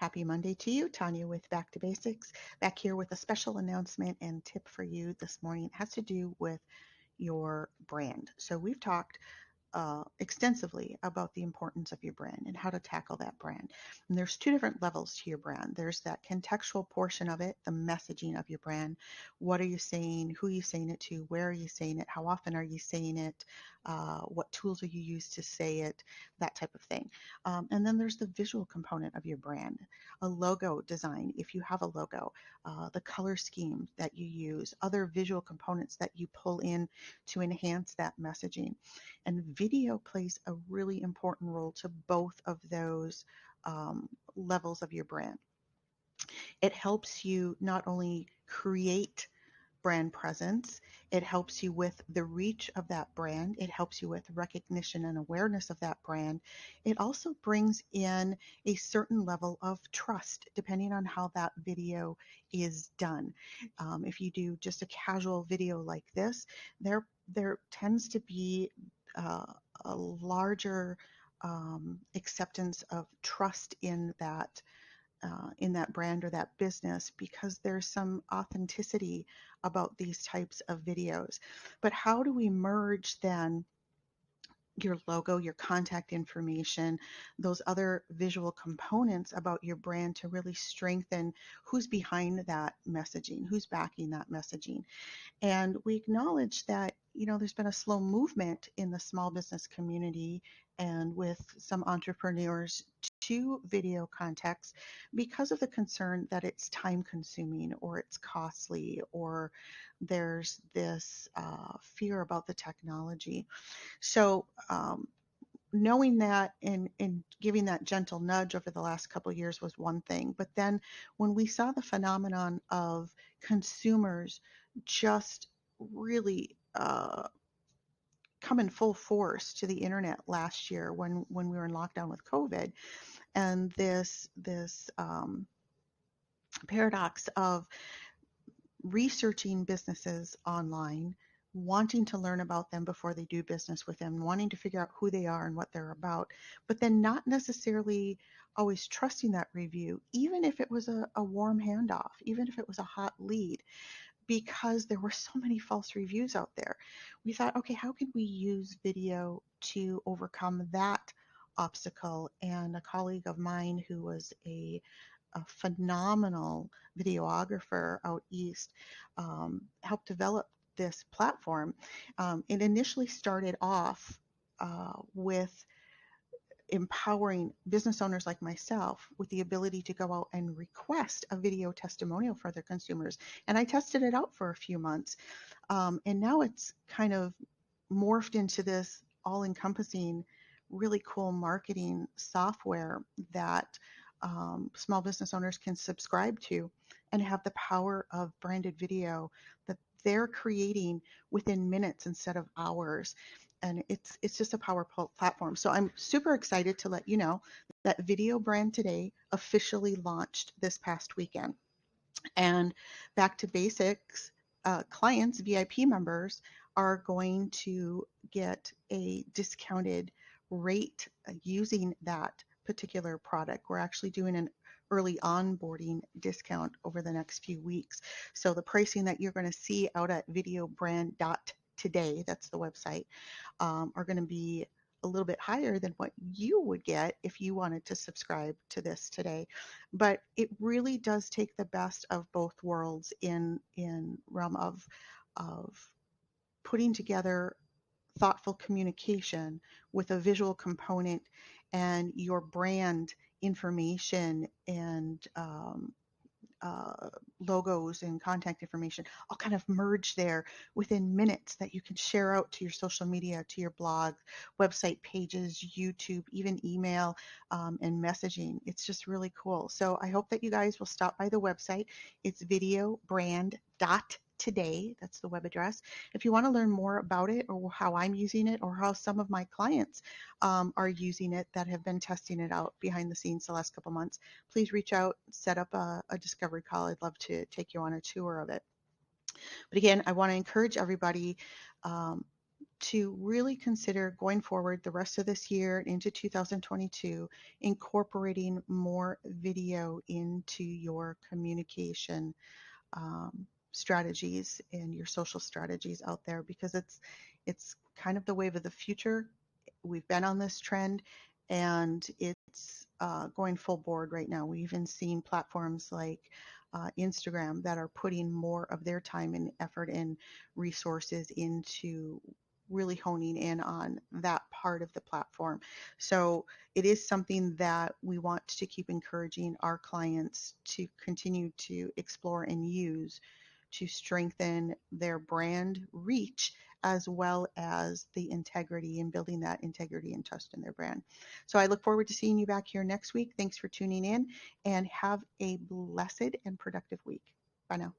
Happy Monday to you. Tanya with Back to Basics, back here with a special announcement and tip for you this morning. It has to do with your brand. So we've talked extensively about the importance of your brand and how to tackle that brand. And there's two different levels to your brand. There's that contextual portion of it, the messaging of your brand. What are you saying? Who are you saying it to? Where are you saying it? How often are you saying it? What tools are you use to say it? That type of thing. And then there's the visual component of your brand, a logo design, if you have a logo, the color scheme that you use, other visual components that you pull in to enhance that messaging. And video plays a really important role to both of those levels of your brand. It helps you not only create brand presence, it helps you with the reach of that brand, it helps you with recognition and awareness of that brand. It also brings in a certain level of trust depending on how that video is done. If you do just a casual video like this, there tends to be a larger acceptance of trust in that brand or that business because there's some authenticity about these types of videos. But how do we merge then your logo, your contact information, those other visual components about your brand to really strengthen who's behind that messaging, who's backing that messaging? And we acknowledge that, there's been a slow movement in the small business community and with some entrepreneurs to video contacts because of the concern that it's time consuming or it's costly or there's this fear about the technology. So, knowing that and giving that gentle nudge over the last couple of years was one thing. But then when we saw the phenomenon of consumers just really come in full force to the internet last year when we were in lockdown with COVID, and this paradox of researching businesses online, wanting to learn about them before they do business with them, wanting to figure out who they are and what they're about, but then not necessarily always trusting that review, even if it was a warm handoff, even if it was a hot lead, because there were so many false reviews out there. We thought, okay, how can we use video to overcome that obstacle? And a colleague of mine who was a phenomenal videographer out east helped develop this platform. It initially started off with empowering business owners like myself with the ability to go out and request a video testimonial for their consumers. And I tested it out for a few months. And now it's kind of morphed into this all-encompassing, really cool marketing software that small business owners can subscribe to and have the power of branded video that they're creating within minutes instead of hours. And it's just a powerful platform. So I'm super excited to let you know that Video Brand Today officially launched this past weekend. And Back to Basics clients, VIP members, are going to get a discounted rate using that particular product. We're actually doing an early onboarding discount over the next few weeks. So the pricing that you're going to see out at videobrand.today, that's the website, are going to be a little bit higher than what you would get if you wanted to subscribe to this today. But it really does take the best of both worlds in realm of putting together thoughtful communication with a visual component and your brand information and logos and contact information all kind of merge there within minutes that you can share out to your social media, to your blog, website pages, YouTube, even email, and messaging. It's just really cool. So I hope that you guys will stop by the website. It's videobrand.today. That's the web address. If you want to learn more about it or how I'm using it or how some of my clients are using it that have been testing it out behind the scenes the last couple months, please reach out, set up a discovery call. I'd love to take you on a tour of it. But again, I want to encourage everybody, to really consider going forward the rest of this year and into 2022, incorporating more video into your communication strategies and your social strategies out there, because it's kind of the wave of the future. We've been on this trend, and it's going full board right now. We've even seen platforms like Instagram that are putting more of their time and effort and resources into really honing in on that part of the platform. So it is something that we want to keep encouraging our clients to continue to explore and use to strengthen their brand reach, as well as the integrity and building that integrity and trust in their brand. So I look forward to seeing you back here next week. Thanks for tuning in, and have a blessed and productive week. Bye now.